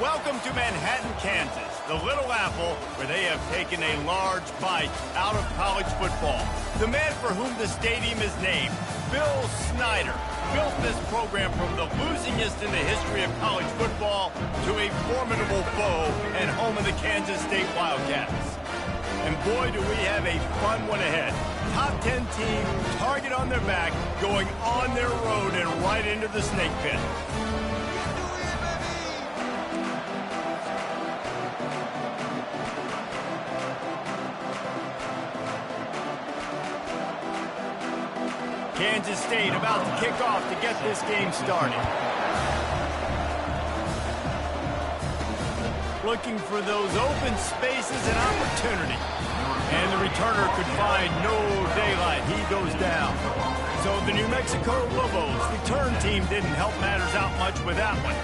Welcome to Manhattan, Kansas, the Little Apple, where they have taken a large bite out of college football. The man for whom the stadium is named, Bill Snyder, built this program from the losingest in the history of college football to a formidable foe and home of the Kansas State Wildcats. And boy, do we have a fun one ahead. Top 10 team, target on their back, going on their road and right into the snake pit. Kansas State about to kick off to get this game started. Looking for those open spaces and opportunity. And the returner could find no daylight. He goes down. So the New Mexico Lobos return team didn't help matters out much with that one.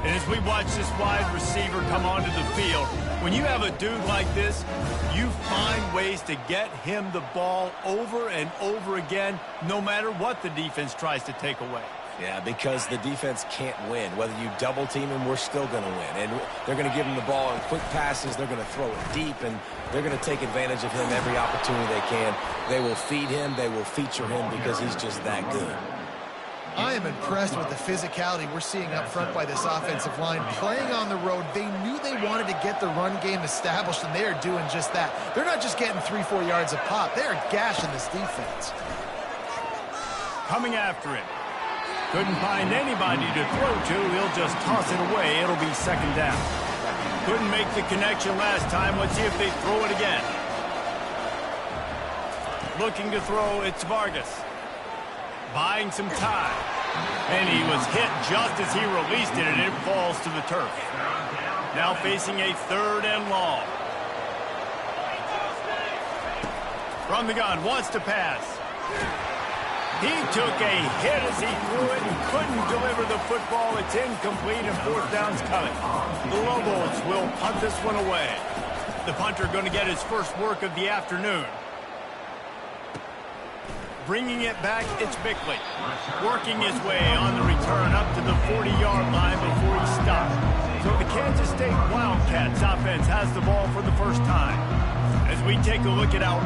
And as we watch this wide receiver come onto the field, when you have a dude like this, you find ways to get him the ball over and over again, no matter what the defense tries to take away. Yeah, because the defense can't win. Whether you double team him, we're still going to win. And they're going to give him the ball in quick passes. They're going to throw it deep, and they're going to take advantage of him every opportunity they can. They will feed him. They will feature him because he's just that good. I am impressed with the physicality we're seeing up front by this offensive line. Playing on the road, they knew they wanted to get the run game established, and they are doing just that. They're not just getting 3-4 yards a pop. They are gashing this defense. Coming after him. Couldn't find anybody to throw to. He'll just toss it away. It'll be second down. Couldn't make the connection last time. Let's see if they throw it again. Looking to throw, it's Vargas. Buying some time. And he was hit just as he released it, and it falls to the turf. Now facing a 3rd and long. From the gun, wants to pass. He took a hit as he threw it and couldn't deliver the football. It's incomplete and 4th down's coming. The Lobos will punt this one away. The punter going to get his first work of the afternoon. Bringing it back, it's Bickley. Working his way on the return up to the 40-yard line before he stopped. So the Kansas State Wildcats offense has the ball for the first time. As we take a look at our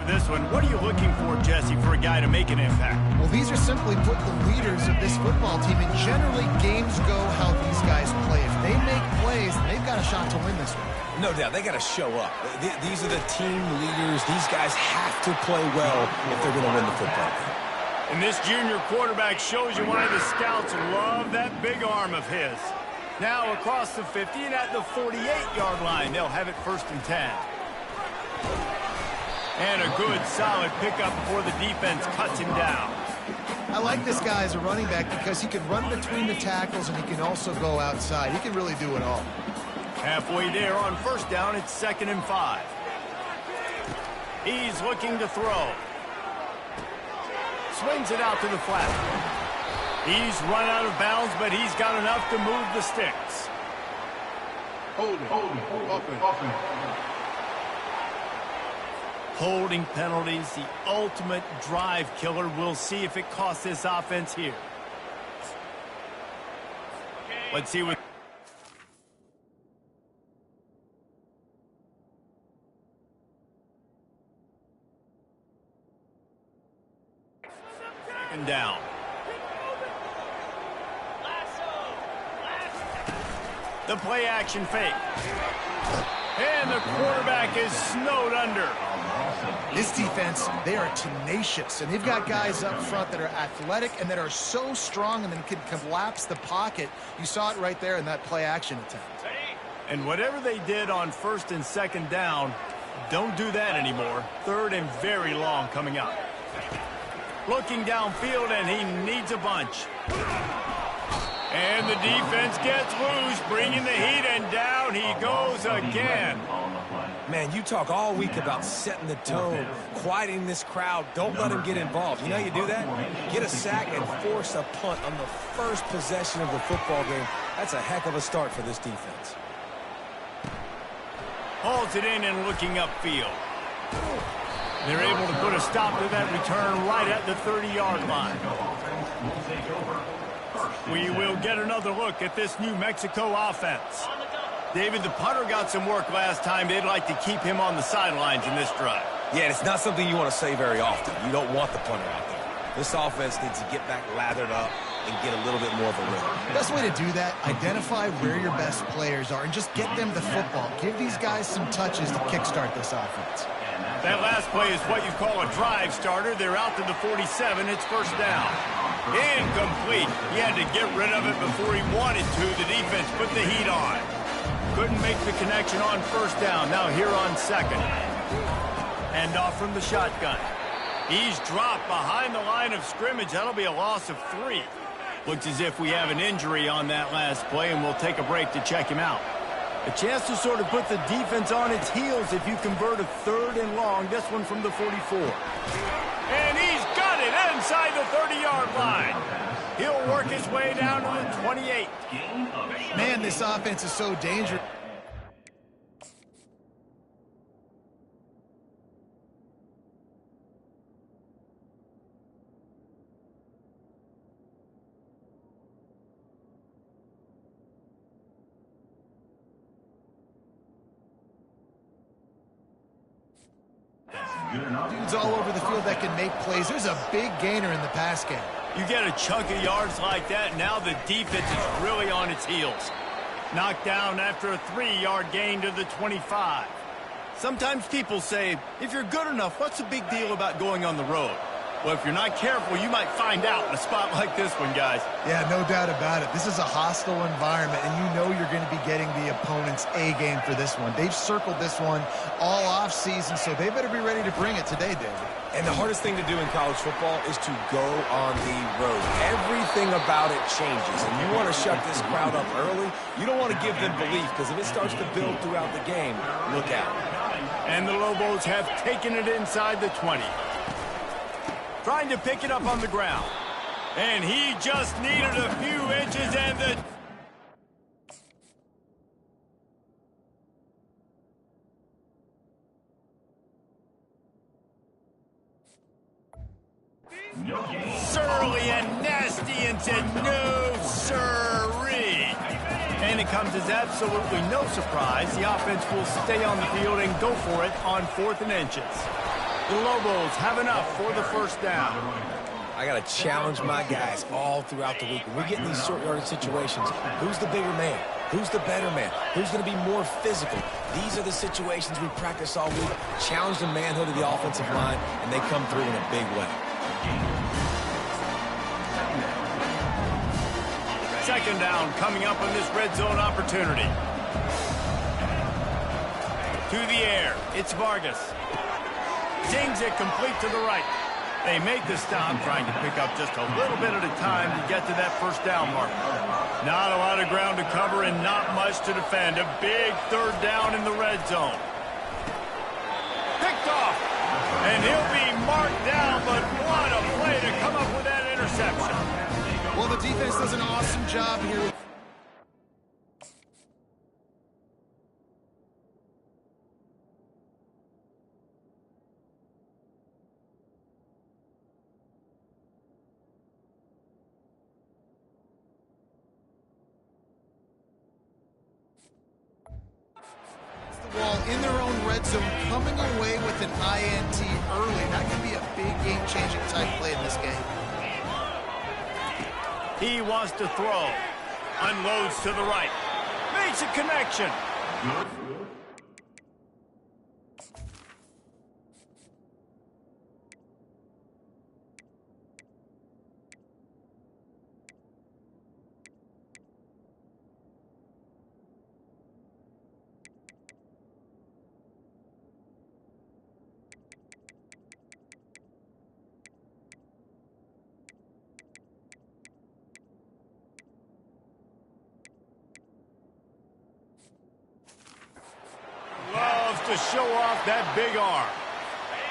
this one, what are you looking for, Jesse, for a guy to make an impact? Well, these are simply put the leaders of this football team, and generally games go how these guys play. If they make plays, they've got a shot to win this one. No doubt, they got to show up. These are the team leaders. These guys have to play well if they're going to win the football game. And this junior quarterback shows you why the scouts love that big arm of his. Now across the 50 and at the 48-yard line, they'll have it 1st and 10. And a good, solid pickup before the defense cuts him down. I like this guy as a running back because he can run between the tackles and he can also go outside. He can really do it all. Halfway there on 1st down, it's 2nd and 5. He's looking to throw. Swings it out to the flat. He's run out of bounds, but he's got enough to move the sticks. Holding penalties, the ultimate drive killer. We'll see if it costs this offense here. Let's see what... Second down. The play action fake. And the quarterback is snowed under. This defense, they are tenacious, and they've got guys up front that are athletic and that are so strong and then can collapse the pocket. You saw it right there in that play action attempt. And whatever they did on 1st and 2nd down, don't do that anymore. 3rd and very long coming up. Looking downfield, and he needs a bunch. And the defense gets loose, bringing the heat, and down he goes again. Man, you talk all week about setting the tone, quieting this crowd. Don't let him get involved. You know how you do that? Get a sack and force a punt on the first possession of the football game. That's a heck of a start for this defense. Hauls it in and looking upfield. They're able to put a stop to that return right at the 30-yard line. We will get another look at this New Mexico offense. David, the punter got some work last time. They'd like to keep him on the sidelines in this drive. Yeah, it's not something you want to say very often. You don't want the punter out there. This offense needs to get back lathered up and get a little bit more of a rhythm. Best way to do that, identify where your best players are and just get them the football. Give these guys some touches to kickstart this offense. That last play is what you call a drive starter. They're out to the 47. It's first down. Incomplete. He had to get rid of it before he wanted to. The defense put the heat on. Couldn't make the connection on first down. Now here on second. Hand off from the shotgun. He's dropped behind the line of scrimmage. That'll be a loss of 3. Looks as if we have an injury on that last play, and we'll take a break to check him out. A chance to sort of put the defense on its heels if you convert a 3rd and long. This one from the 44. And he's got it inside the 30-yard line. He'll work his way down to the 28. Man, this offense is so dangerous. Dudes all over the field that can make plays. There's a big gainer in the pass game. You get a chunk of yards like that, now the defense is really on its heels. Knocked down after a 3-yard gain to the 25. Sometimes people say, if you're good enough, what's the big deal about going on the road? Well, if you're not careful, you might find out in a spot like this one, guys. Yeah, no doubt about it. This is a hostile environment, and you know you're going to be getting the opponent's A game for this one. They've circled this one all off-season, so they better be ready to bring it today, David. And the hardest thing to do in college football is to go on the road. Everything about it changes, and you want to shut this crowd up early. You don't want to give them belief, because if it starts to build throughout the game, look out. And the Lobos have taken it inside the 20. Trying to pick it up on the ground. And he just needed a few inches, and the... surly and nasty, and said no sirree. And it comes as absolutely no surprise. The offense will stay on the field and go for it on 4th and inches. The Lobos have enough for the first down. I got to challenge my guys all throughout the week. When we get in these short yardage situations, who's the bigger man? Who's the better man? Who's going to be more physical? These are the situations we practice all week. Challenge the manhood of the offensive line, and they come through in a big way. Second down coming up on this red zone opportunity. To the air, it's Vargas. Zings it complete to the right. They make the stop, trying to pick up just a little bit at a time to get to that first down mark. Not a lot of ground to cover and not much to defend. A big 3rd down in the red zone. Picked off. And he'll be marked down, but what a play to come up with that interception. Well, the defense does an awesome job here. Ball in their own red zone, coming away with an INT early. That could be a big game-changing type play in this game. He wants to throw. Unloads to the right. Makes a connection. to show off that big arm.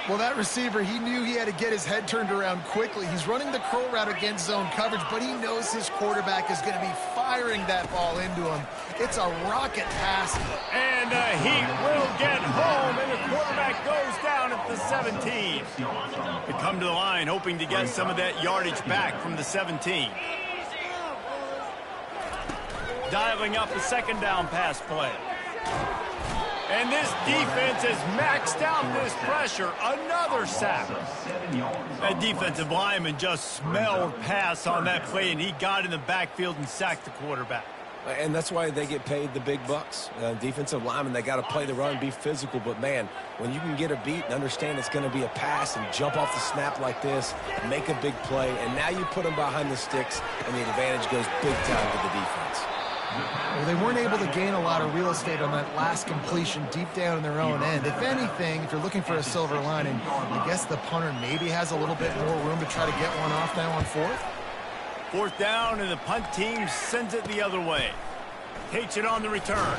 Well, that receiver, he knew he had to get his head turned around quickly. He's running the curl route against zone coverage, but he knows his quarterback is going to be firing that ball into him. It's a rocket pass. And he will get home, and the quarterback goes down at the 17. They come to the line hoping to get some of that yardage back from the 17. Dialing up a second down pass play. And this defense has maxed out this pressure. Another sack. That defensive lineman just smelled pass on that play, and he got in the backfield and sacked the quarterback. And that's why they get paid the big bucks. Defensive linemen, they got to play the run, be physical. But, man, when you can get a beat and understand it's going to be a pass and jump off the snap like this, make a big play, and now you put them behind the sticks, and the advantage goes big time to the defense. Well, they weren't able to gain a lot of real estate on that last completion deep down in their own end. If anything, if you're looking for a silver lining, I guess the punter maybe has a little bit more room to try to get one off now on fourth. Fourth down, and the punt team sends it the other way. Takes it on the return.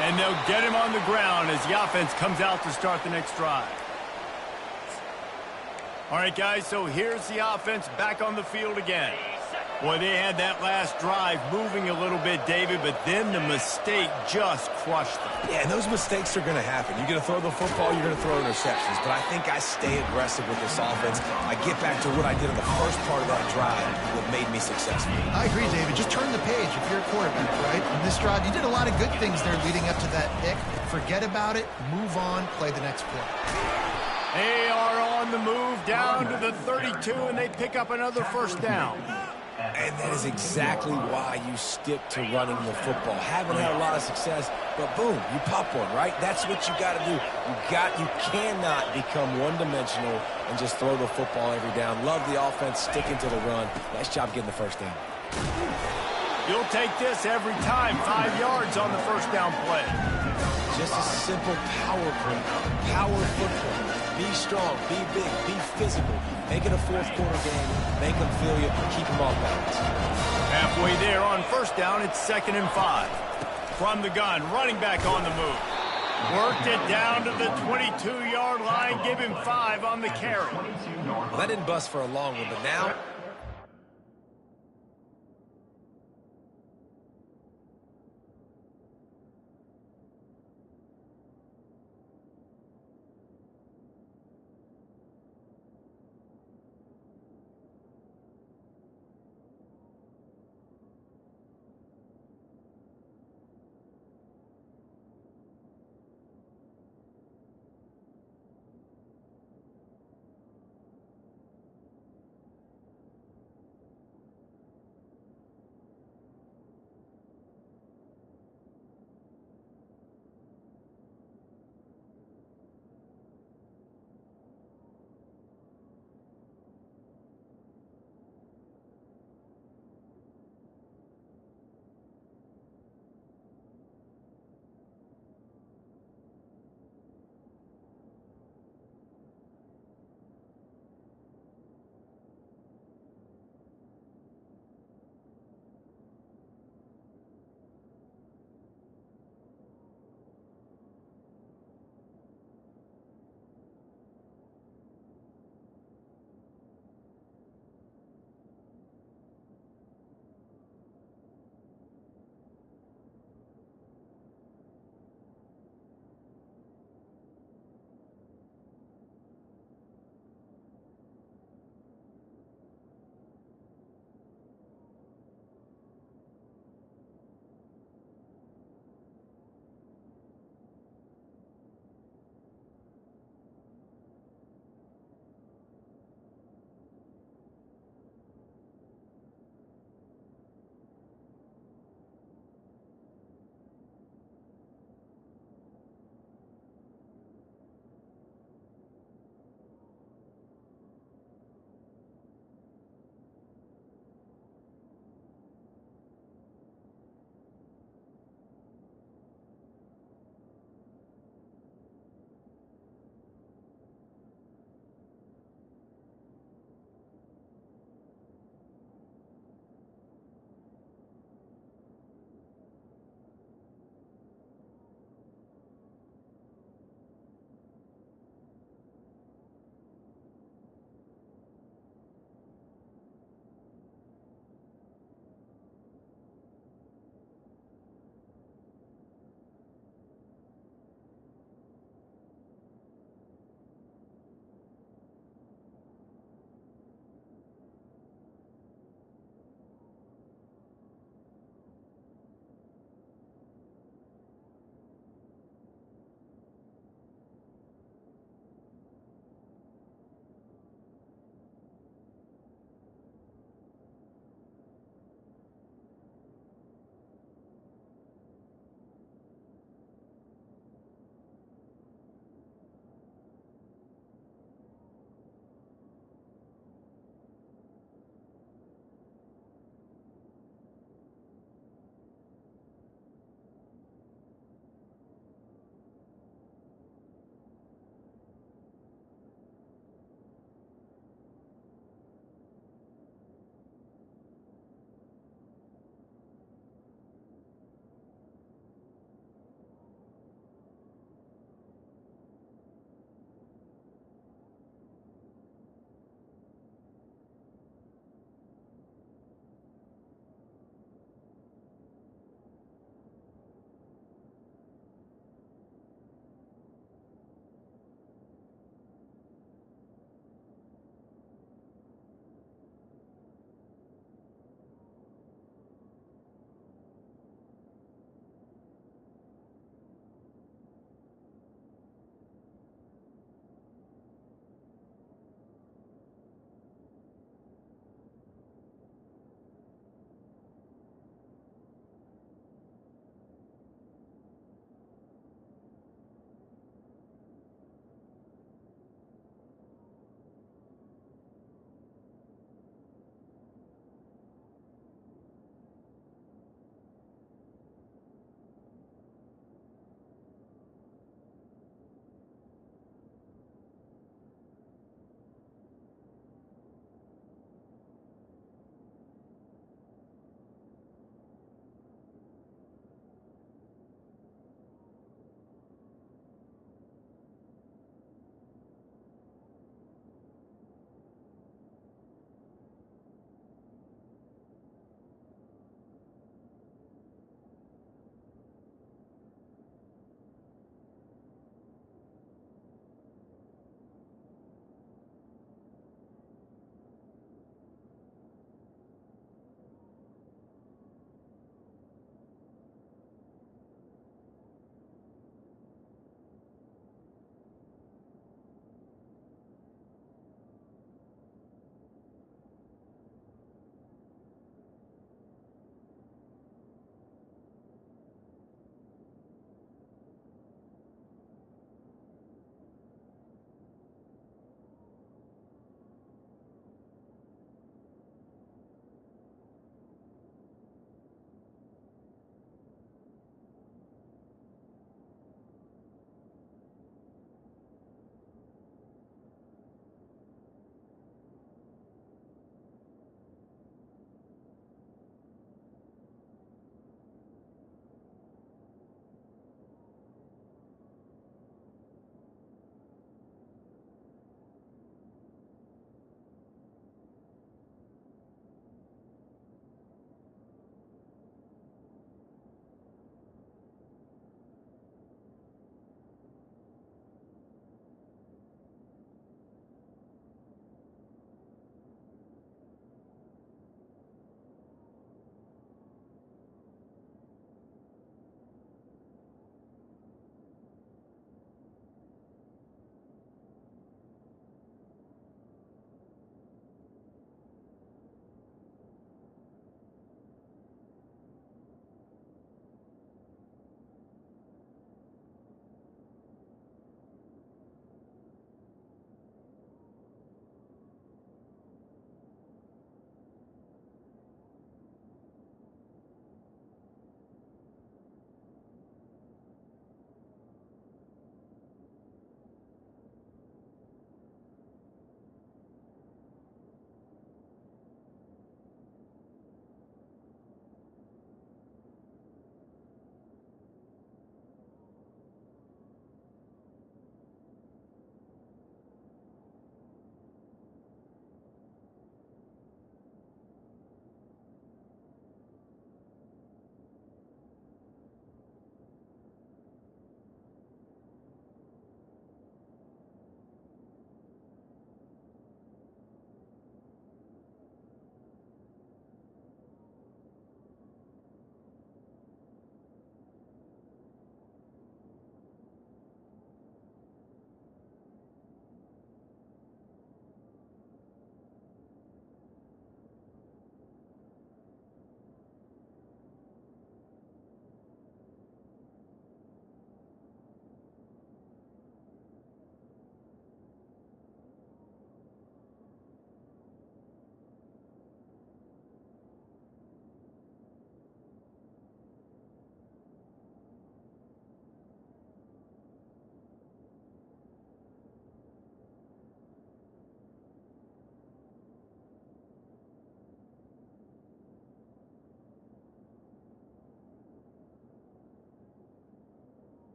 And they'll get him on the ground as the offense comes out to start the next drive. All right, guys, so here's the offense back on the field again. Boy, they had that last drive moving a little bit, David, but then the mistake just crushed them. Yeah, and those mistakes are going to happen. You're going to throw the football, you're going to throw interceptions, but I think I stay aggressive with this offense. I get back to what I did in the first part of that drive that made me successful. I agree, David. Just turn the page if you're a quarterback, right? In this drive, you did a lot of good things there leading up to that pick. Forget about it, move on, play the next play. They are on the move down to the 32, and they pick up another first down. And that is exactly why you stick to running the football. Haven't had a lot of success, but boom, you pop one, right? That's what you got to do. You cannot become one-dimensional and just throw the football every down. Love the offense, sticking to the run. Nice job getting the first down. You'll take this every time. 5 yards on the first down play. Just a simple power play. Power football. Be strong, be big, be physical. Make it a fourth quarter game. Make them feel you. Keep them off balance. Halfway there on first down, it's 2nd and 5. From the gun, running back on the move. Worked it down to the 22-yard line. Give him 5 on the carry. Well, that didn't bust for a long one, but now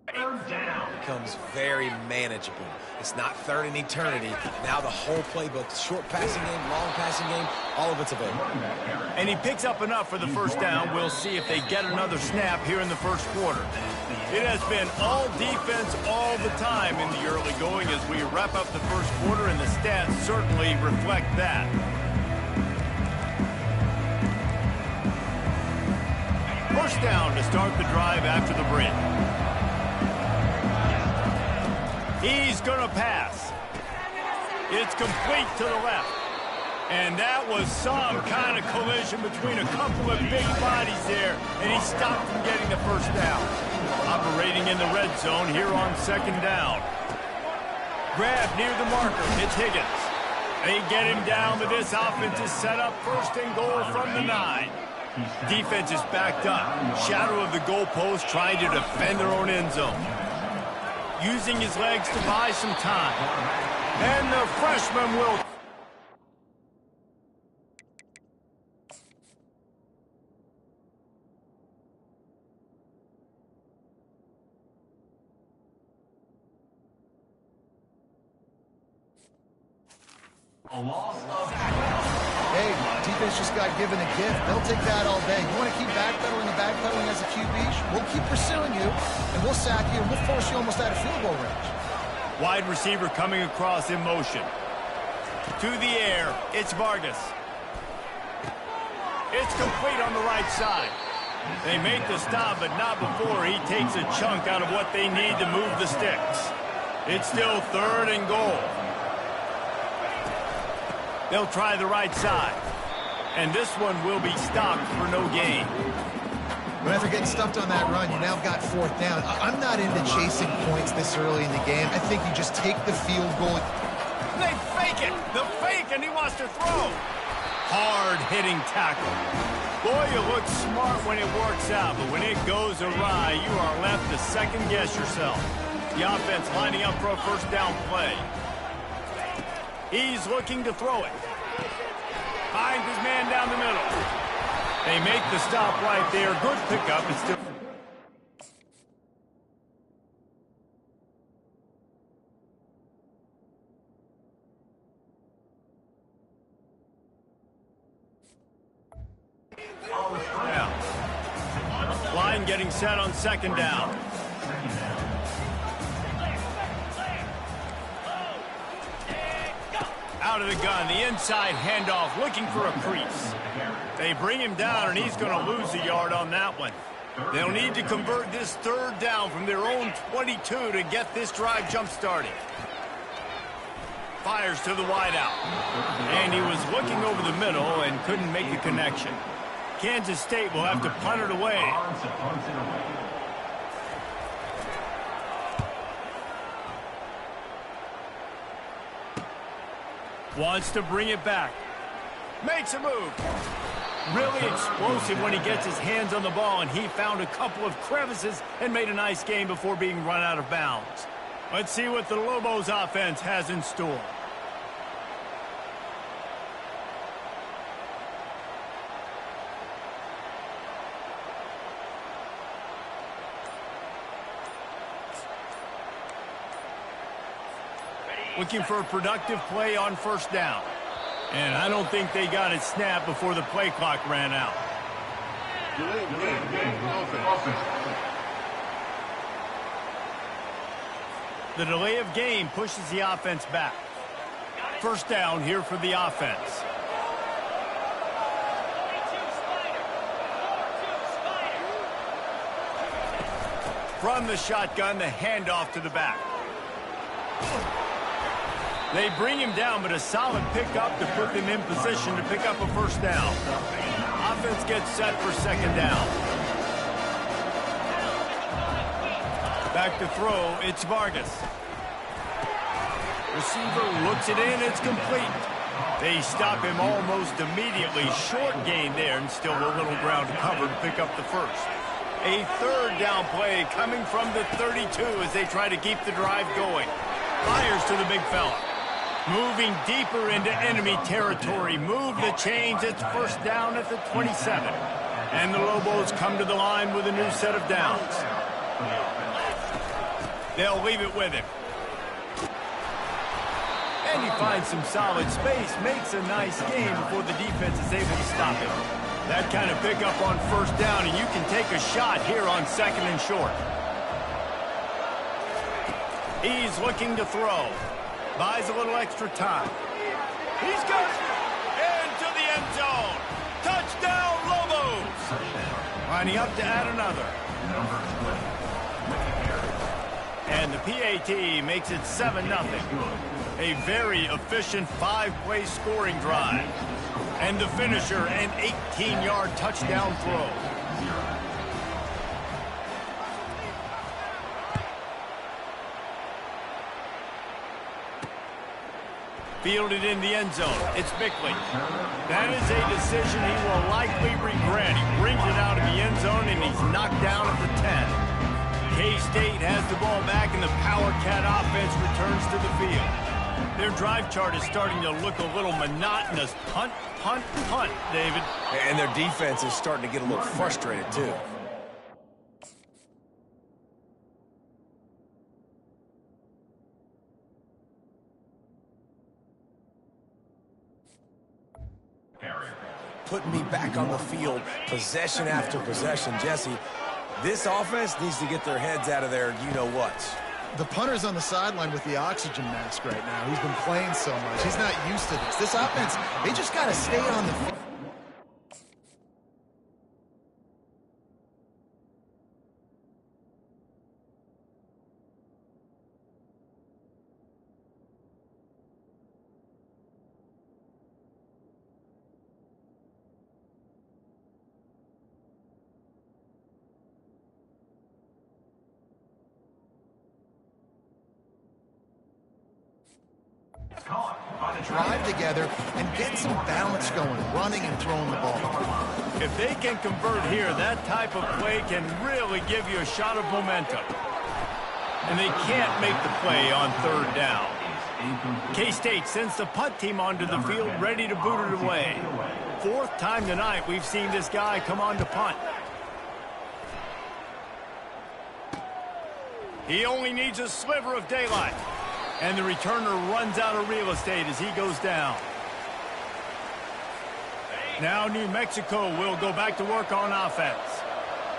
Becomes very manageable. It's not third in eternity. Now the whole playbook, short passing game, long passing game, all of it's available. And he picks up enough for the first down. We'll see if they get another snap here in the first quarter. It has been all defense all the time in the early going as we wrap up the first quarter, and the stats certainly reflect that. First down to start the drive after the break. He's going to pass. It's complete to the left. And that was some kind of collision between a couple of big bodies there, and he stopped from getting the first down. Operating in the red zone here on second down. Grab near the marker. It's Higgins. They get him down, but this offense is set up first and goal from the 9. Defense is backed up. Shadow of the goalpost trying to defend their own end zone. Using his legs to buy some time. And the freshman will... Hey, defense just got given a gift. They'll take that all day. You want to keep backpedaling as a QB? We'll keep pursuing you, and we'll sack you, and we'll force you almost out of field goal range. Wide receiver coming across in motion. To the air, it's Vargas. It's complete on the right side. They make the stop, but not before he takes a chunk out of what they need to move the sticks. It's still third and goal. They'll try the right side. And this one will be stopped for no gain. But after getting stuffed on that run, you now got fourth down. I'm not into chasing points this early in the game. I think you just take the field goal. They fake it. The fake, and he wants to throw. Hard-hitting tackle. Boy, you look smart when it works out, but when it goes awry, you are left to second-guess yourself. The offense lining up for a first down play. He's looking to throw it. Finds his man down the middle. They make the stop right there. Good pickup. It's still... Yeah. Line getting set on second down. Out of the gun, the inside handoff, looking for a crease. They bring him down, and he's going to lose a yard on that one. They'll need to convert this third down from their own 22 to get this drive jump-started. Fires to the wideout. And he was looking over the middle and couldn't make the connection. Kansas State will have to punt it away. Wants to bring it back. Makes a move. Really explosive when he gets his hands on the ball, and he found a couple of crevices and made a nice game before being run out of bounds. Let's see what the Lobos offense has in store. Looking for a productive play on first down. And I don't think they got it snapped before the play clock ran out. The delay of game pushes the offense back. First down here for the offense. From the shotgun, the handoff to the back. They bring him down, but a solid pickup to put them in position to pick up a first down. Offense gets set for second down. Back to throw, it's Vargas. Receiver looks it in, it's complete. They stop him almost immediately. Short gain there, and still a little ground covered to pick up the first. A third down play coming from the 32 as they try to keep the drive going. Fires to the big fella. Moving deeper into enemy territory. Move the chains. It's first down at the 27. And the Lobos come to the line with a new set of downs. They'll leave it with him. And he finds some solid space, makes a nice game before the defense is able to stop him. That kind of pickup on first down, and you can take a shot here on 2nd and short. He's looking to throw. Buys a little extra time. He's got it. Into the end zone. Touchdown, Lobos. Lining up to add another. And the PAT makes it 7-0. A very efficient 5-play scoring drive. And the finisher, an 18-yard touchdown throw. Fielded in the end zone. It's Bickley. That is a decision he will likely regret. He brings it out of the end zone, and he's knocked down at the 10. K-State has the ball back, and the Power Cat offense returns to the field. Their drive chart is starting to look a little monotonous. Punt, punt, punt, David. And their defense is starting to get a little frustrated, too. Putting me back on the field, possession after possession. Jesse, this offense needs to get their heads out of their you-know-whats. The punter's on the sideline with the oxygen mask right now. He's been playing so much. He's not used to this. This offense, they just got to stay on the field. Drive together and get some balance going, running and throwing the ball. If they can convert here, that type of play can really give you a shot of momentum. And they can't make the play on 3rd down. K-State sends the punt team onto the field, ready to boot it away. 4th time tonight we've seen this guy come on to punt. He only needs a sliver of daylight. And the returner runs out of real estate as he goes down. Now New Mexico will go back to work on offense.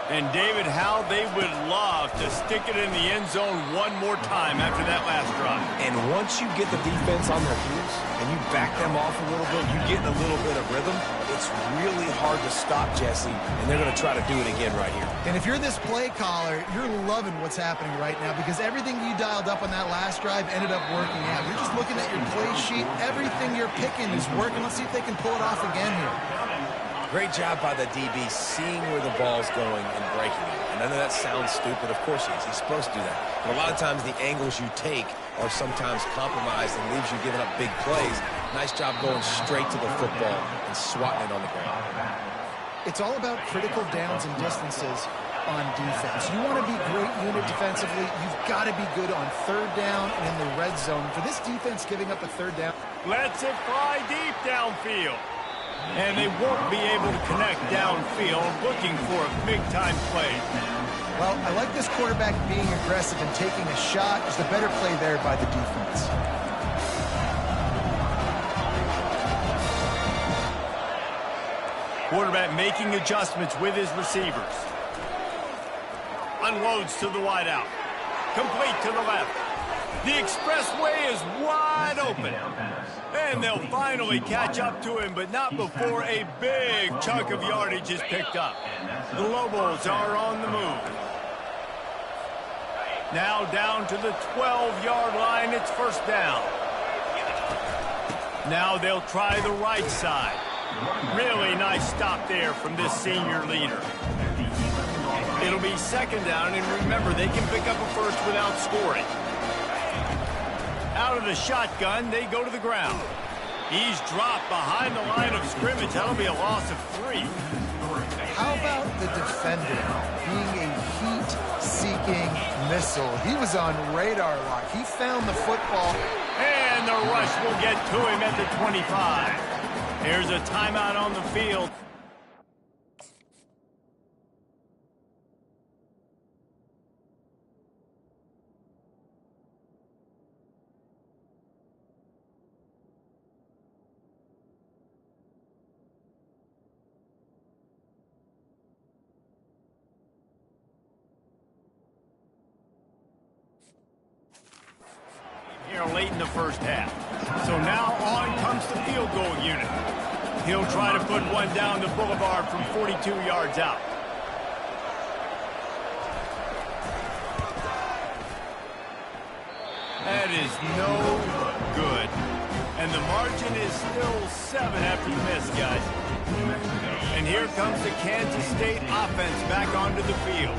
And David, how they would love to stick it in the end zone one more time after that last drive. And once you get the defense on their heels and you back them off a little bit, you get in a little bit of rhythm, it's really hard to stop, Jesse, and they're going to try to do it again right here. And if you're this play caller, you're loving what's happening right now because everything you dialed up on that last drive ended up working out. You're just looking at your play sheet. Everything you're picking is working. Let's see if they can pull it off again here. Great job by the DB seeing where the ball's going and breaking it. And I know that sounds stupid. Of course he is. He's supposed to do that. But a lot of times the angles you take are sometimes compromised and leaves you giving up big plays. Nice job going straight to the football and swatting it on the ground. It's all about critical downs and distances on defense. You want to be great unit defensively, you've got to be good on 3rd down and in the red zone. For this defense giving up a 3rd down. Lets it fly deep downfield. And they won't be able to connect downfield, looking for a big-time play. Well, I like this quarterback being aggressive and taking a shot. There's a better play there by the defense. Quarterback making adjustments with his receivers. Unloads to the wideout. Complete to the left. The expressway is wide open. And they'll finally catch up to him, but not before a big chunk of yardage is picked up. The Lobos are on the move. Now down to the 12-yard line, it's 1st down. Now they'll try the right side. Really nice stop there from this senior leader. It'll be 2nd down, and remember, they can pick up a first without scoring. Out of the shotgun, they go to the ground. He's dropped behind the line of scrimmage. That'll be a loss of 3. How about the defender being a heat-seeking missile? He was on radar lock. He found the football. And the rush will get to him at the 25. There's a timeout on the field. late in the first half. So now on comes the field goal unit. He'll try to put one down the boulevard from 42 yards out. That is no good. And the margin is still 7 after the miss, guys. And here comes the Kansas State offense back onto the field.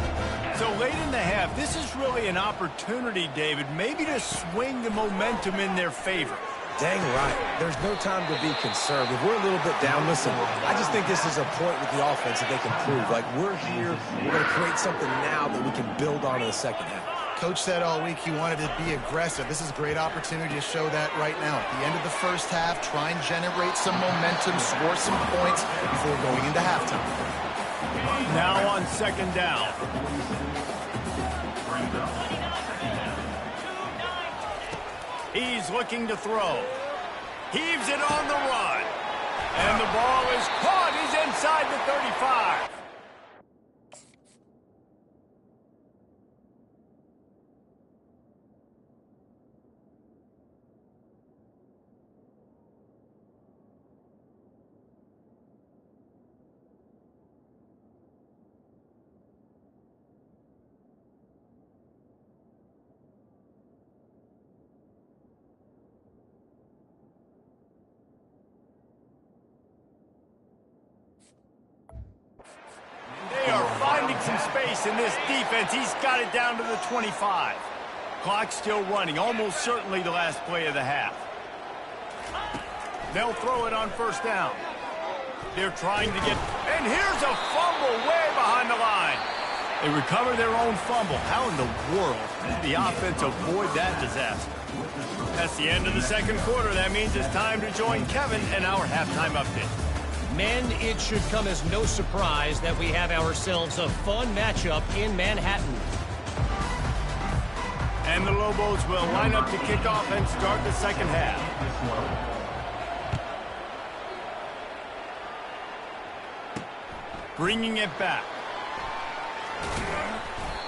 So late in the half, this is really an opportunity, David, maybe to swing the momentum in their favor. Dang right. There's no time to be concerned. If we're a little bit down, listen, I just think this is a point with the offense that they can prove. Like, we're here, we're going to create something now that we can build on in the second half. Coach said all week he wanted to be aggressive. This is a great opportunity to show that right now. At the end of the first half, try and generate some momentum, score some points before going into halftime. Now on second down. He's looking to throw. Heaves it on the run. And the ball is caught. He's inside the 35. Some space in this defense. He's got it down to the 25. Clock still running, almost certainly the last play of the half. They'll throw it on first down. They're trying to get, and here's a fumble way behind the line. They recover their own fumble. How in the world did the offense avoid that disaster? That's the end of the second quarter. That means it's time to join Kevin and our halftime update. Men, it should come as no surprise that we have ourselves a fun matchup in Manhattan. And the Lobos will line up to kick off and start the second half. Bringing it back.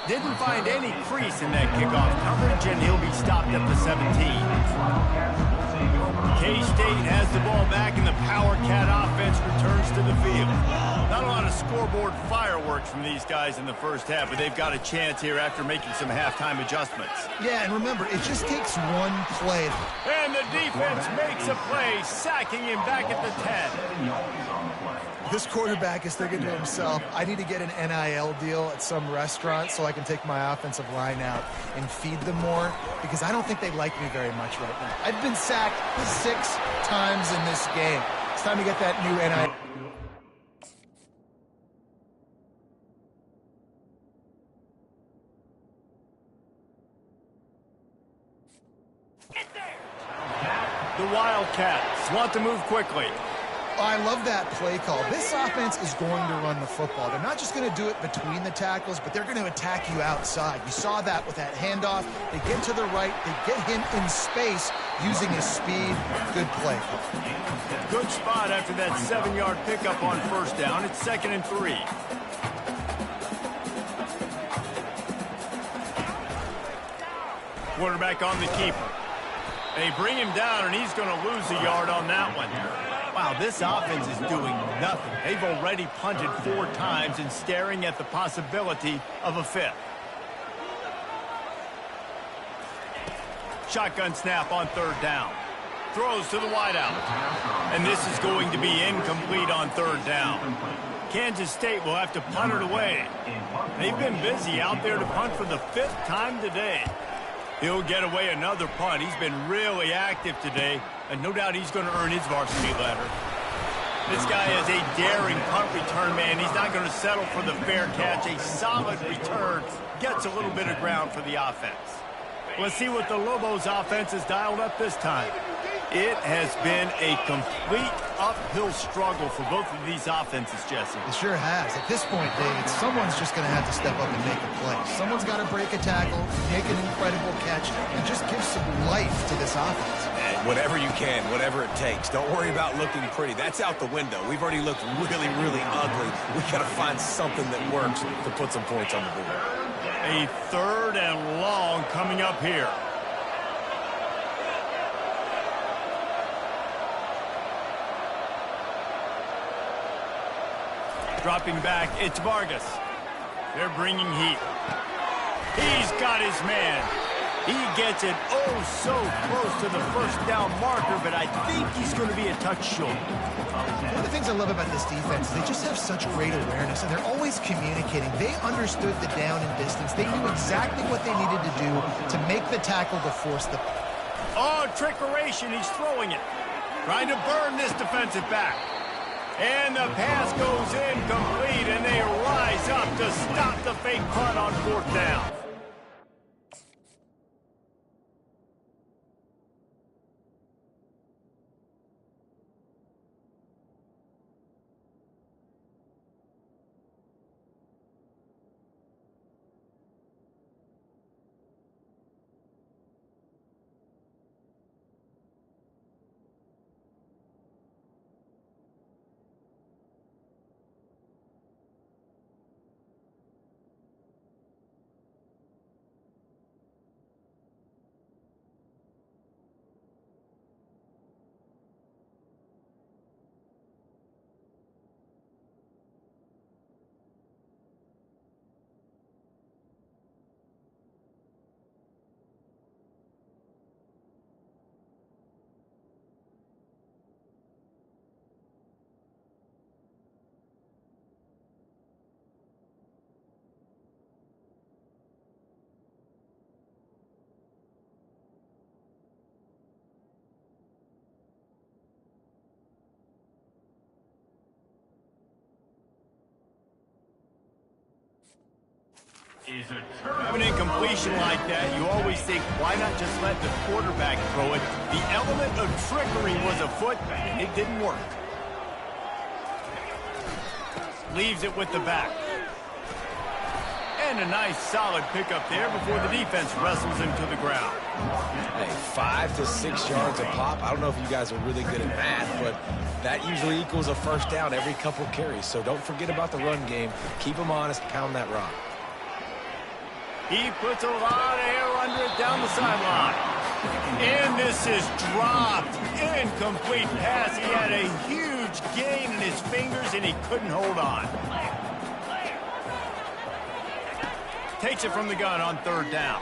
Didn't find any crease in that kickoff coverage, and he'll be stopped at the 17. K-State has the ball back, and the Power Cat offense returns to the field. Not a lot of scoreboard fireworks from these guys in the first half, but they've got a chance here after making some halftime adjustments. Yeah, and remember, it just takes one play. And the defense makes a play, sacking him back at the 10. This quarterback is thinking to himself, I need to get an NIL deal at some restaurant so I can take my offensive line out and feed them more, because I don't think they like me very much right now. I've been sacked 6 times in this game. It's time to get that new NIL. The Wildcats want to move quickly. I love that play call. This offense is going to run the football. They're not just going to do it between the tackles, but they're going to attack you outside. You saw that with that handoff. They get to the right. They get him in space using his speed. Good play. Good spot after that 7-yard pickup on first down. It's 2nd and 3. Quarterback on the keeper. They bring him down, and he's going to lose a yard on that one. Wow, this offense is doing nothing. They've already punted 4 times and staring at the possibility of a 5th. Shotgun snap on 3rd down. Throws to the wideout. And this is going to be incomplete on 3rd down. Kansas State will have to punt it away. They've been busy out there to punt for the 5th time today. He'll get away another punt. He's been really active today, and no doubt he's going to earn his varsity letter. This guy is a daring punt return man. He's not going to settle for the fair catch. A solid return gets a little bit of ground for the offense. Let's see what the Lobos offense has dialed up this time. It has been a complete uphill struggle for both of these offenses, Jesse. It sure has. At this point, David, someone's just going to have to step up and make a play. Someone's got to break a tackle, make an incredible catch, and just give some life to this offense. And whatever you can, whatever it takes. Don't worry about looking pretty. That's out the window. We've already looked really, really ugly. We've got to find something that works to put some points on the board. A 3rd and long coming up here. Dropping back, it's Vargas. They're bringing heat. He's got his man. He gets it oh so close to the first down marker, but I think he's going to be a touch short. One of the things I love about this defense is they just have such great awareness, and they're always communicating. They understood the down and distance. They knew exactly what they needed to do to make the tackle to force the... Oh, trickeration. He's throwing it. Trying to burn this defensive back. And the pass goes incomplete, and they rise up to stop the fake punt on 4th down. Having an incompletion like that, you always think, why not just let the quarterback throw it? The element of trickery was afoot, and it didn't work. Leaves it with the back. And a nice solid pickup there before the defense wrestles him to the ground. Hey, 5 to 6 yards a pop. I don't know if you guys are really good at math, but that usually equals a first down every couple carries. So don't forget about the run game. Keep them honest, pound that rock. He puts a lot of air under it down the sideline. And this is dropped. Incomplete pass. He had a huge gain in his fingers, and he couldn't hold on. Takes it from the gun on 3rd down.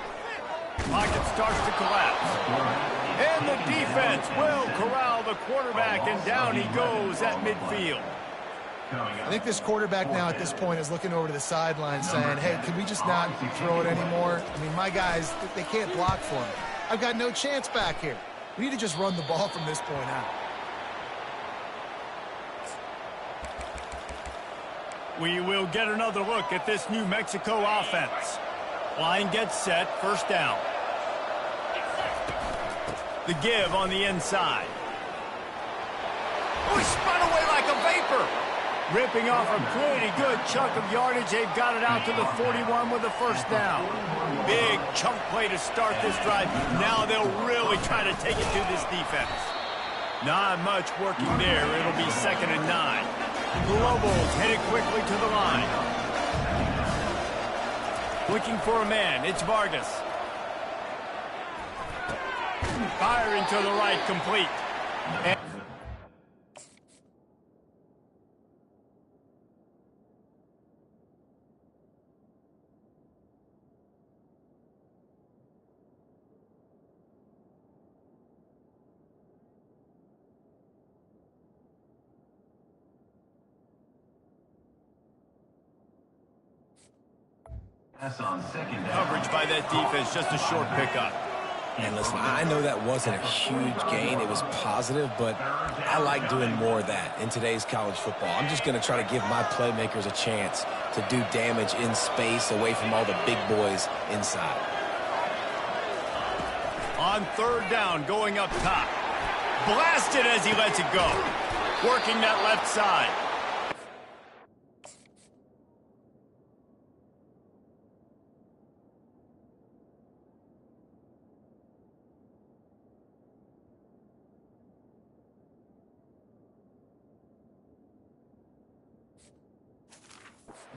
Pocket starts to collapse. And the defense will corral the quarterback, and down he goes at midfield. I think this quarterback now at this point is looking over to the sideline saying, hey, can we just not throw it anymore? I mean, my guys, they can't block for me. I've got no chance back here. We need to just run the ball from this point out. We will get another look at this New Mexico offense. Line gets set, 1st down. The give on the inside. Oh, he spun away like a vapor. Ripping off a pretty good chunk of yardage. They've got it out to the 41 with the 1st down. Big chunk play to start this drive. Now they'll really try to take it to this defense. Not much working there. It'll be 2nd and 9. The Lobos headed quickly to the line. Looking for a man. It's Vargas. Firing to the right, complete. And coverage by that defense, just a short pickup. And listen, I know that wasn't a huge gain. It was positive, but I like doing more of that in today's college football. I'm just going to try to give my playmakers a chance to do damage in space away from all the big boys inside. On 3rd down, going up top. Blasted as he lets it go. Working that left side.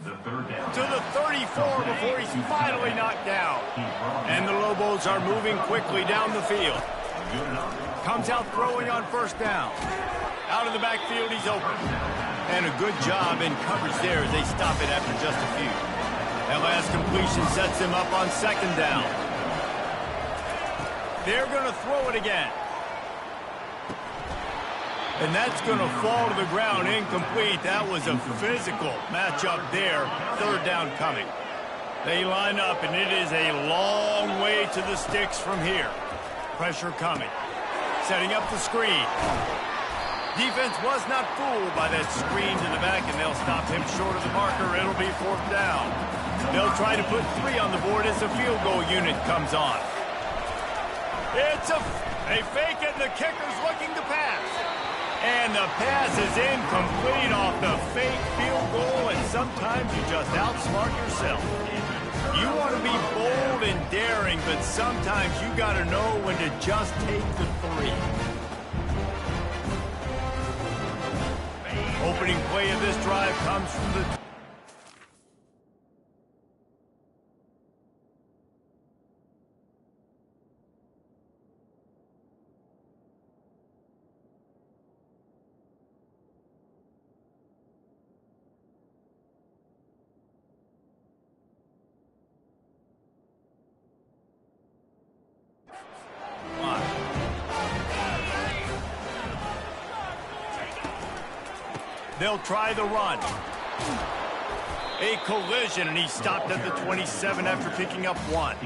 To the 34 before he's finally knocked down. And the Lobos are moving quickly down the field. Comes out throwing on 1st down. Out of the backfield, he's open. And a good job in coverage there as they stop it after just a few. That last completion sets them up on second down. They're going to throw it again. And that's going to fall to the ground incomplete. That was a physical matchup there. Third down coming. They line up, and it is a long way to the sticks from here. Pressure coming. Setting up the screen. Defense was not fooled by that screen to the back, and they'll stop him short of the marker. It'll be fourth down. They'll try to put 3 on the board as the field goal unit comes on. They fake it, and the kicker's looking to pass. And the pass is incomplete off the fake field goal, and sometimes you just outsmart yourself. You want to be bold and daring, but sometimes you got to know when to just take the 3. Opening play of this drive comes from the... They'll try the run. A collision, and he stopped at the 27 after picking up 1.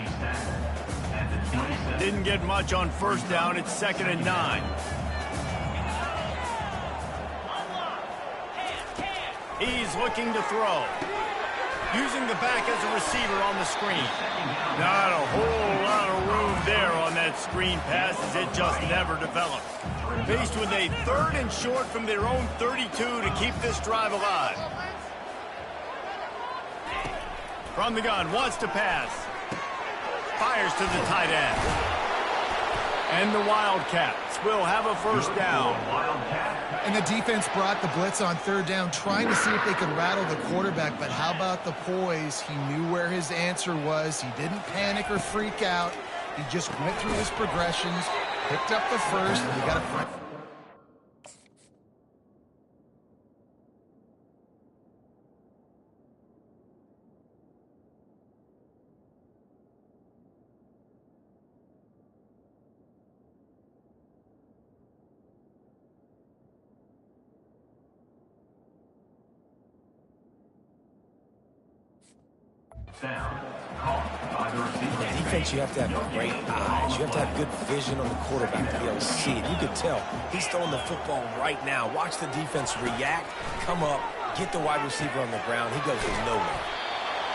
Didn't get much on first down. It's 2nd and 9. He's looking to throw. Using the back as a receiver on the screen. Not a whole lot of room there on that screen pass as it just never developed. Faced with a 3rd and short from their own 32 to keep this drive alive. From the gun, wants to pass. Fires to the tight end. And the Wildcats will have a first down. And the defense brought the blitz on 3rd down, trying to see if they could rattle the quarterback. But how about the poise? He knew where his answer was. He didn't panic or freak out. He just went through his progressions, picked up the first, and he got a front. Defense, you have to have great eyes. You have to have good vision on the quarterback to be able to see it. You can tell he's throwing the football right now. Watch the defense react, come up, get the wide receiver on the ground. He goes nowhere.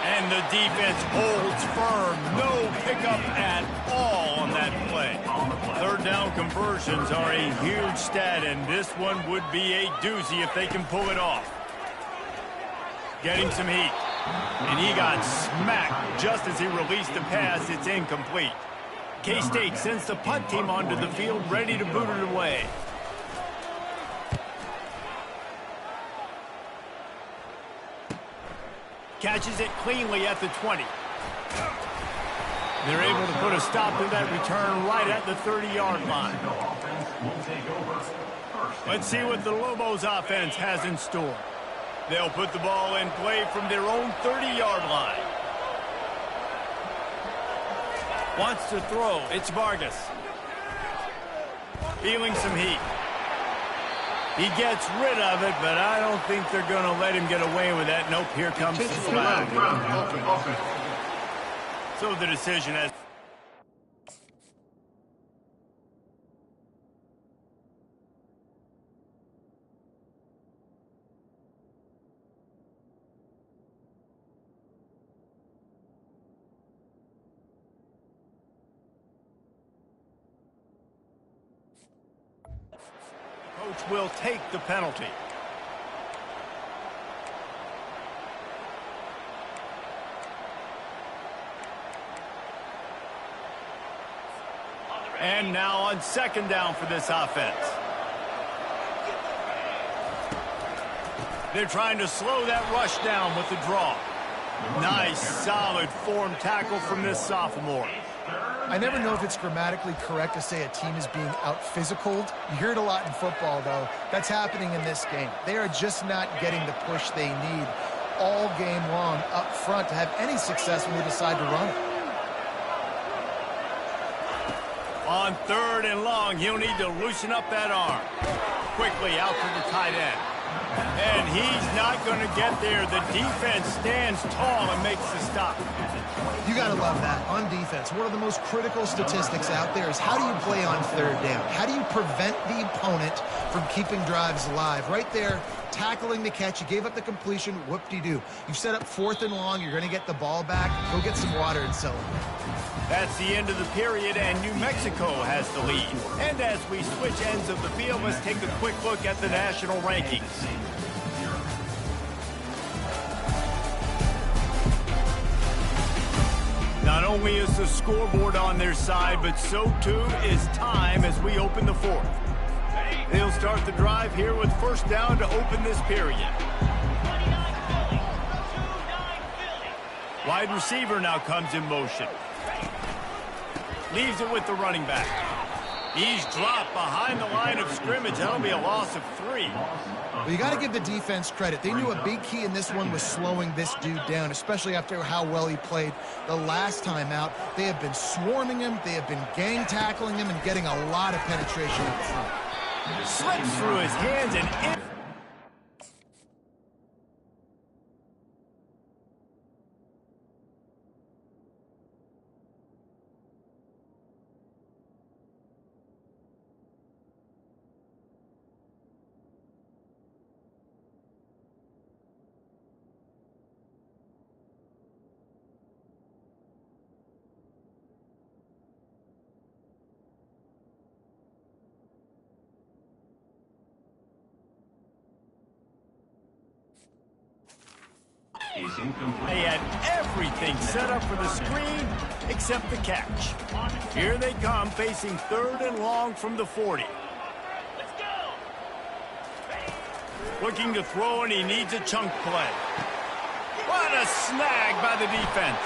And the defense holds firm. No pickup at all on that play. 3rd down conversions are a huge stat, and this one would be a doozy if they can pull it off. Getting some heat. And he got smacked just as he released the pass. It's incomplete. K-State sends the punt team onto the field, ready to boot it away. Catches it cleanly at the 20. They're able to put a stop to that return right at the 30-yard line. Let's see what the Lobos offense has in store. They'll put the ball in play from their own 30-yard line. Wants to throw. It's Vargas. Feeling some heat. He gets rid of it, but I don't think they're going to let him get away with that. Nope, here comes the flag. So the decision has... Coach will take the penalty. And now on 2nd down for this offense. They're trying to slow that rush down with the draw. Nice, solid form tackle from this sophomore. I never know if it's grammatically correct to say a team is being out-physicaled. You hear it a lot in football, though. That's happening in this game. They are just not getting the push they need all game long up front to have any success when they decide to run it. On 3rd and long, he'll need to loosen up that arm. Quickly out to the tight end. And he's not going to get there. The defense stands tall and makes the stop. You got to love that. On defense, one of the most critical statistics out there is how do you play on 3rd down? How do you prevent the opponent from keeping drives alive? Right there, tackling the catch. You gave up the completion. Whoop-de-doo. You've set up 4th and long. You're going to get the ball back. Go get some water and celebrate. That's the end of the period, and New Mexico has the lead. And as we switch ends of the field, let's take a quick look at the national rankings. Not only is the scoreboard on their side, but so too is time as we open the 4th. They'll start the drive here with 1st down to open this period. Wide receiver now comes in motion. Leaves it with the running back. He's dropped behind the line of scrimmage. That'll be a loss of 3. Well, you got to give the defense credit. They knew a big key in this one was slowing this dude down, especially after how well he played the last time out. They have been swarming him. They have been gang tackling him and getting a lot of penetration up front. Slips through his hands and in. They had everything set up for the screen except the catch. Here they come, facing 3rd and long from the 40. Looking to throw, and he needs a chunk play. What a snag by the defense.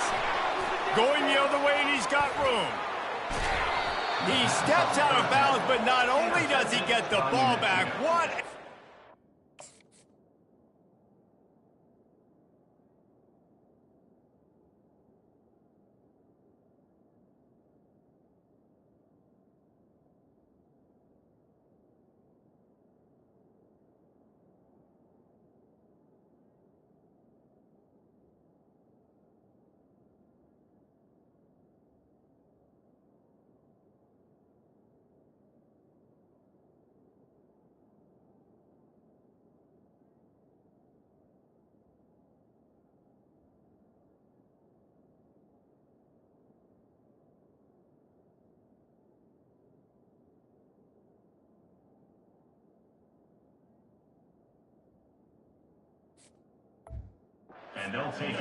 Going the other way, and he's got room. He steps out of bounds, but not only does he get the ball back, what...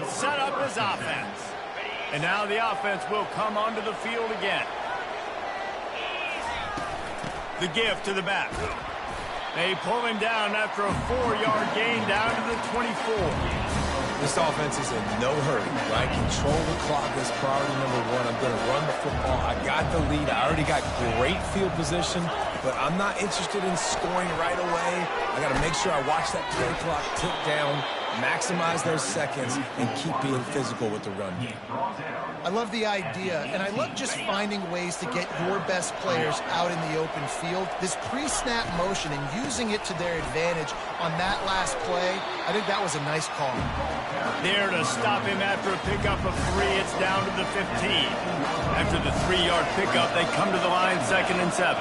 Set up his offense. And now the offense will come onto the field again. The give to the back. They pull him down after a 4-yard gain down to the 24. This offense is in no hurry, right? Control the clock is priority number 1. I'm going to run the football. I got the lead. I already got great field position, but I'm not interested in scoring right away. I got to make sure I watch that play clock tick down, maximize those seconds, and keep being physical with the run game. I love the idea, and I love just finding ways to get your best players out in the open field. This pre-snap motion and using it to their advantage on that last play, I think that was a nice call. There to stop him after a pickup of 3. It's down to the 15. After the 3-yard pickup, they come to the line 2nd and 7.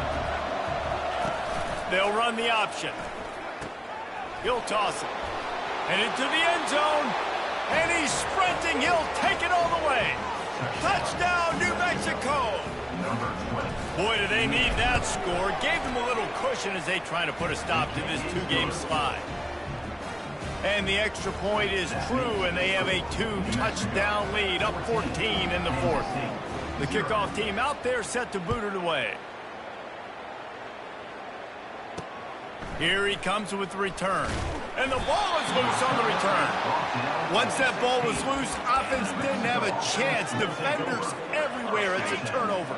They'll run the option. He'll toss it. And into the end zone. And he's sprinting. He'll take it all the way. Touchdown, New Mexico. Boy, do they need that score. Gave them a little cushion as they try to put a stop to this 2-game slide. And the extra point is true, and they have a 2-touchdown lead, up 14 in the 4th. The kickoff team out there set to boot it away. Here he comes with the return. And the ball is loose on the return. Once that ball was loose, offense didn't have a chance. Defenders everywhere. It's a turnover.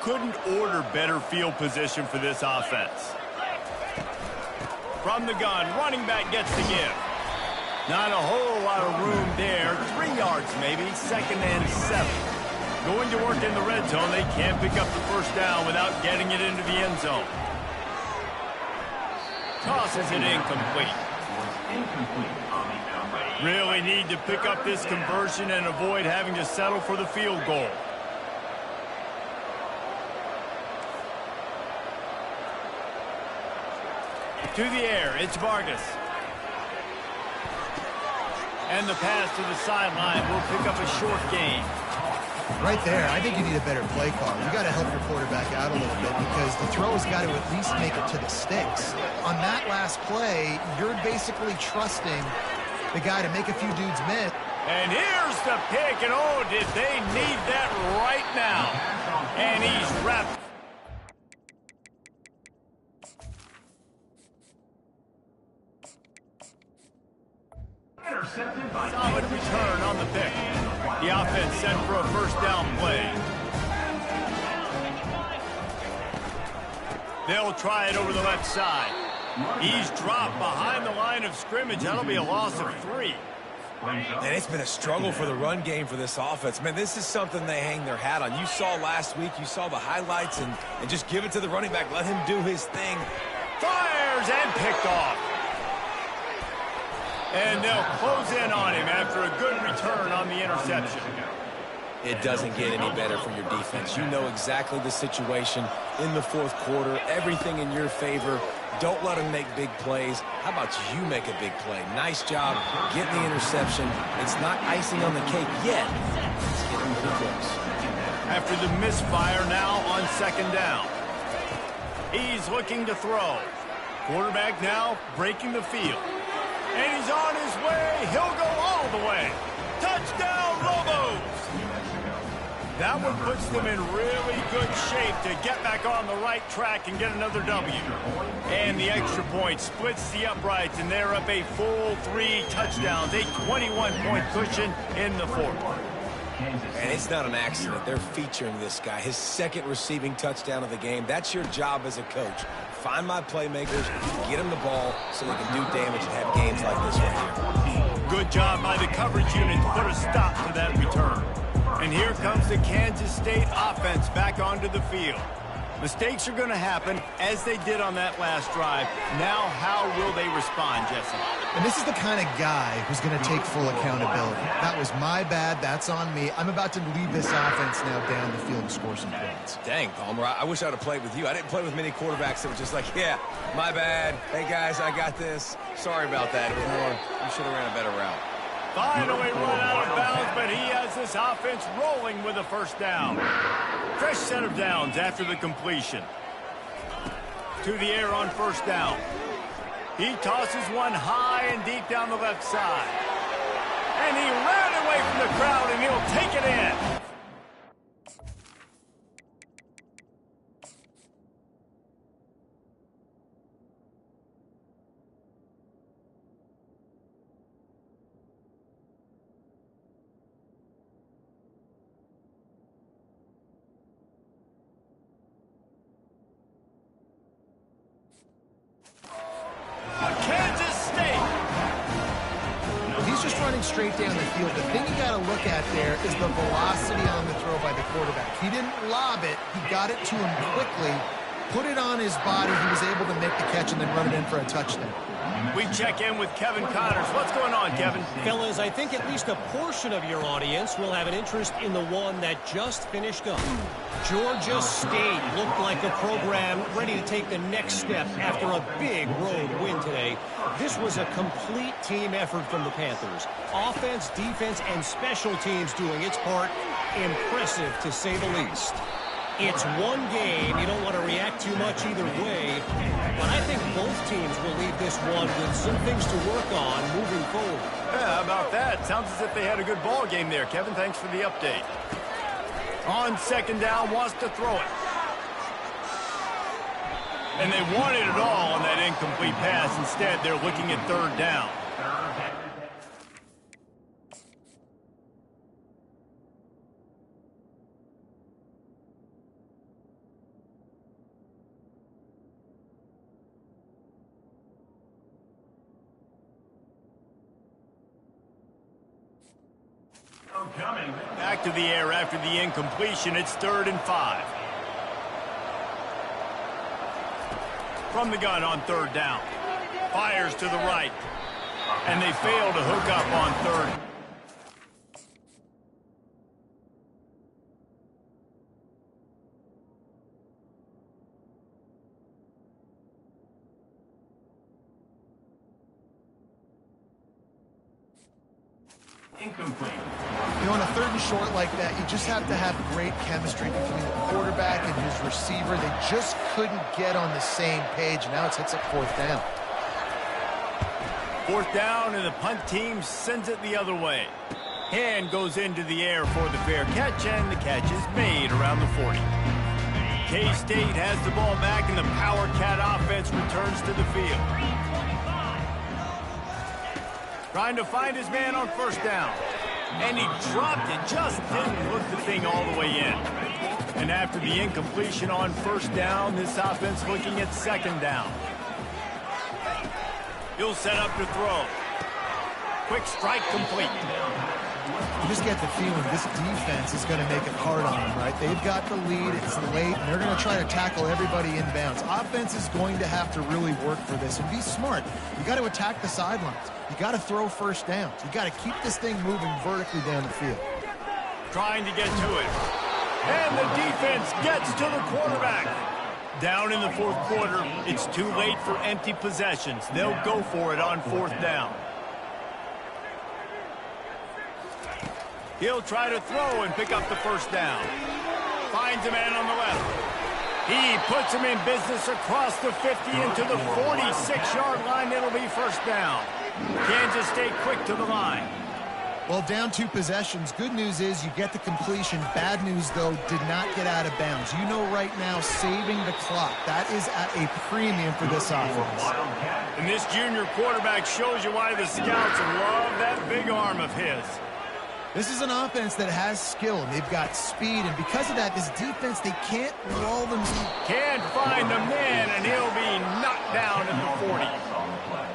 Couldn't order better field position for this offense. From the gun, running back gets the give. Not a whole lot of room there. 3 yards maybe, 2nd and 7. Going to work in the red zone. They can't pick up the first down without getting it into the end zone. Tosses it incomplete. Really need to pick up this conversion and avoid having to settle for the field goal. To the air, it's Vargas. And the pass to the sideline will pick up a short gain. Right there, I think you need a better play call. You got to help your quarterback out a little bit because the throw has got to at least make it to the sticks. On that last play, you're basically trusting the guy to make a few dudes miss. And here's the pick, and oh, did they need that right now. And he's wrapped. Solid return on the pick. The offense sent for a first down play. They'll try it over the left side. He's dropped behind the line of scrimmage. That'll be a loss of 3. And it's been a struggle for the run game for this offense. Man, this is something they hang their hat on. You saw last week, you saw the highlights, and just give it to the running back. Let him do his thing. Fires and picked off. And they'll close in on him after a good return on the interception. It doesn't get any better for your defense. You know exactly the situation in the fourth quarter. Everything in your favor. Don't let them make big plays. How about you make a big play? Nice job getting the interception. It's not icing on the cake yet. It's getting pretty close. After the misfire now on 2nd down. He's looking to throw. Quarterback now breaking the field. And he's on his way. He'll go all the way. Touchdown, Lobos! That one puts them in really good shape to get back on the right track and get another W. And the extra point splits the uprights, and they're up a full 3 touchdowns, a 21-point cushion in the fourth. And it's not an accident. They're featuring this guy. His 2nd receiving touchdown of the game. That's your job as a coach. Find my playmakers, get them the ball so they can do damage and have games like this right here. Good job by the coverage unit to put a stop to that return. And here comes the Kansas State offense back onto the field. Mistakes are going to happen, as they did on that last drive. Now, how will they respond, Jesse? And this is the kind of guy who's going to take full accountability. That was my bad. That's on me. I'm about to lead this offense now down the field and score some points. Dang, Palmer, I wish I would have played with you. I didn't play with many quarterbacks that were just like, yeah, my bad. Hey, guys, I got this. Sorry about that. It was more, you should have ran a better route. Finally run out of bounds, but he has this offense rolling with a first down. Fresh set of downs after the completion. To the air on first down. He tosses one high and deep down the left side. And he ran away from the crowd, and he'll take it in. Straight down the field. The thing you got to look at there is the velocity on the throw by the quarterback. He didn't lob it. He got it to him quickly, put it on his body. He was able to make the catch and then run it in for a touchdown. We check in with Kevin Connors. What's going on, Kevin? Fellas, I think at least a portion of your audience will have an interest in the one that just finished up. Georgia State looked like a program ready to take the next step after a big road win today. This was a complete team effort from the Panthers. Offense, defense, and special teams doing its part. Impressive, to say the least. It's one game. You don't want to react too much either way. But I think both teams will leave this one with some things to work on moving forward. Yeah, how about that? Sounds as if they had a good ball game there. Kevin, thanks for the update. On 2nd down, wants to throw it. And they wanted it all on that incomplete pass. Instead, they're looking at third down. Back to the air after the incompletion. It's 3rd and 5. From the gun on 3rd down. Fires to the right. And they fail to hook up on 3rd. Incomplete. You know, on a 3rd and short like that, you just have to have great chemistry between the quarterback and his receiver. They just couldn't get on the same page. Now it's hits up 4th down. 4th down, and the punt team sends it the other way. Hand goes into the air for the fair catch, and the catch is made around the 40. K-State has the ball back, and the Power Cat offense returns to the field. Trying to find his man on 1st down. And he dropped it, just didn't hook the thing all the way in. And after the incompletion on 1st down, this offense looking at 2nd down. He'll set up to throw. Quick strike complete. You just get the feeling this defense is going to make it hard on them, right? They've got the lead, it's late, and they're going to try to tackle everybody inbounds. Offense is going to have to really work for this and be smart. You got to attack the sidelines. You got to throw 1st downs. You got to keep this thing moving vertically down the field. Trying to get to it. And the defense gets to the quarterback. Down in the 4th quarter, it's too late for empty possessions. They'll go for it on 4th down. He'll try to throw and pick up the 1st down. Finds a man on the left. He puts him in business across the 50 into the 46-yard line. It'll be 1st down. Kansas State quick to the line. Well, down 2 possessions. Good news is you get the completion. Bad news, though, did not get out of bounds. You know right now, saving the clock. That is at a premium for this offense. And this junior quarterback shows you why the scouts love that big arm of his. This is an offense that has skill, and they've got speed, and because of that, this defense, they can't lull them. Can't find the man, and he'll be knocked down at the 40.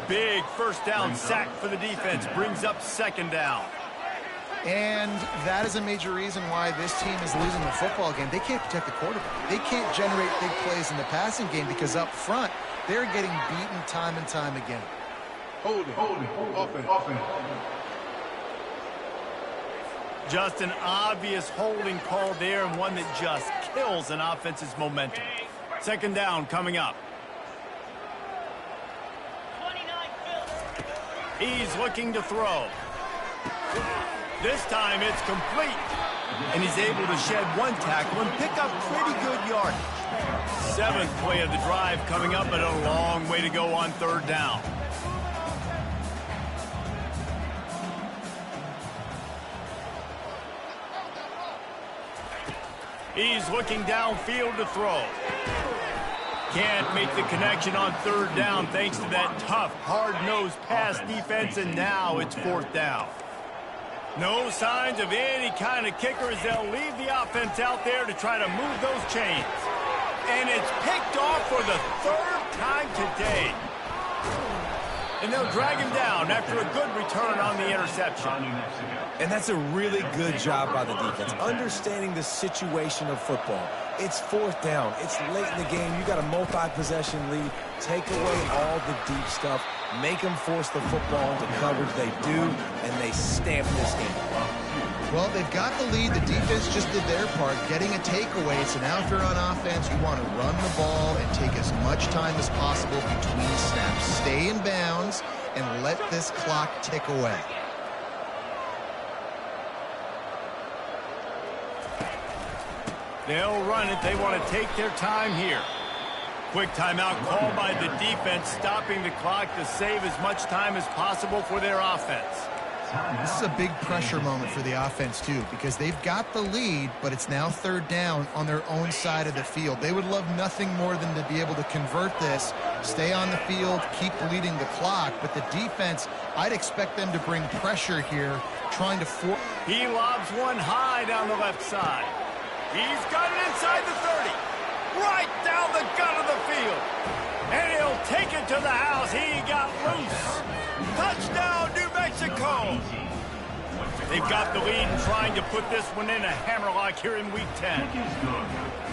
Big 1st down sack for the defense, brings up 2nd down. And that is a major reason why this team is losing the football game. They can't protect the quarterback. They can't generate big plays in the passing game because up front, they're getting beaten time and time again. Hold it, offense. Just an obvious holding call there, and one that just kills an offense's momentum. 2nd down coming up. He's looking to throw. This time it's complete. And he's able to shed 1 tackle and pick up pretty good yardage. 7th play of the drive coming up, but a long way to go on 3rd down. He's looking downfield to throw. Can't make the connection on 3rd down thanks to that tough, hard-nosed pass defense, and now it's 4th down. No signs of any kind of kicker as they'll leave the offense out there to try to move those chains. And it's picked off for the 3rd time today. And they'll drag him down after a good return on the interception. And that's a really good job by the defense, understanding the situation of football. It's 4th down. It's late in the game. You got a multi-possession lead. Take away all the deep stuff. Make them force the football into coverage. They do, and they stamp this game. Well, they've got the lead. The defense just did their part, getting a takeaway. So now if you're on offense, you want to run the ball and take as much time as possible between snaps. Stay in bounds and let this clock tick away. They'll run it. They want to take their time here. Quick timeout called by the defense, stopping the clock to save as much time as possible for their offense. This is a big pressure moment for the offense, too, because they've got the lead, but it's now third down on their own side of the field. They would love nothing more than to be able to convert this, stay on the field, keep leading the clock. But the defense, I'd expect them to bring pressure here, trying to force. He lobs one high down the left side. He's got it inside the 30. Right down the gut of the field. And he'll take it to the house. He got loose. Touchdown, New Mexico. They've got the lead and trying to put this one in a hammerlock here in Week 10.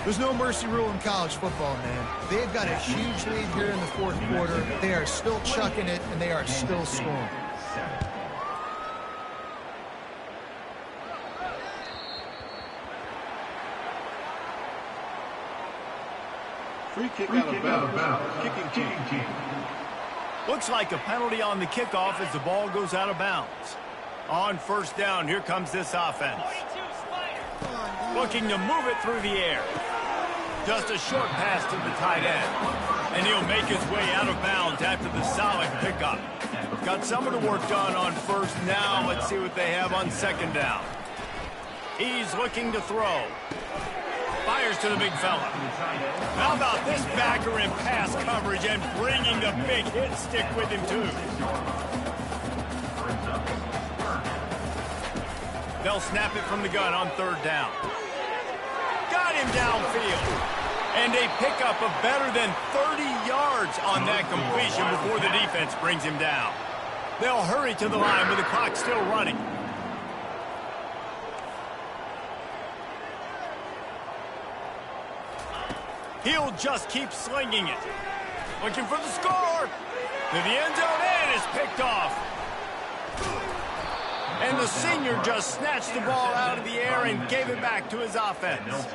There's no mercy rule in college football, man. They've got a huge lead here in the fourth quarter. They are still chucking it, and they are still scoring. Free kick out of bounds. Kicking team. Looks like a penalty on the kickoff as the ball goes out of bounds. On first down, here comes this offense. Looking to move it through the air. Just a short pass to the tight end. And he'll make his way out of bounds after the solid pickup. Got some of the work done on first. Now let's see what they have on second down. He's looking to throw. Fires to the big fella. How about this backer in pass coverage and bringing the big hit stick with him, too. They'll snap it from the gun on third down. Got him downfield. And a pickup of better than 30 yards on that completion before the defense brings him down. They'll hurry to the line with the clock still running. He'll just keep slinging it. Looking for the score. To the end zone, and it's picked off. And the senior just snatched the ball out of the air and gave it back to his offense.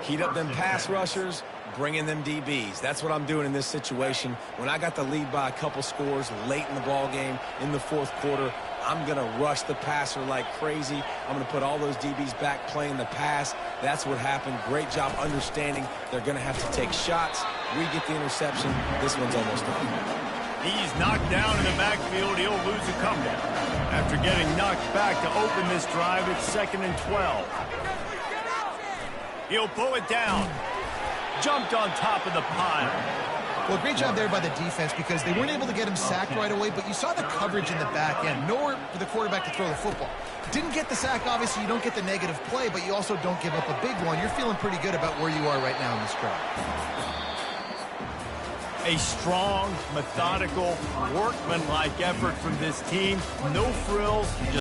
Heat up them pass rushers, bring in them DBs. That's what I'm doing in this situation. When I got the lead by a couple scores late in the ball game in the fourth quarter, I'm going to rush the passer like crazy. I'm going to put all those DBs back playing the pass. That's what happened. Great job understanding they're going to have to take shots. We get the interception. This one's almost done. He's knocked down in the backfield. He'll lose a couple. After getting knocked back to open this drive, it's 2nd and 12. He'll pull it down. Jumped on top of the pile. Well, great job there by the defense because they weren't able to get him sacked right away, but you saw the coverage in the back end. Nowhere for the quarterback to throw the football. Didn't get the sack, obviously. You don't get the negative play, but you also don't give up a big one. You're feeling pretty good about where you are right now in this drive. A strong, methodical, workmanlike effort from this team. No frills.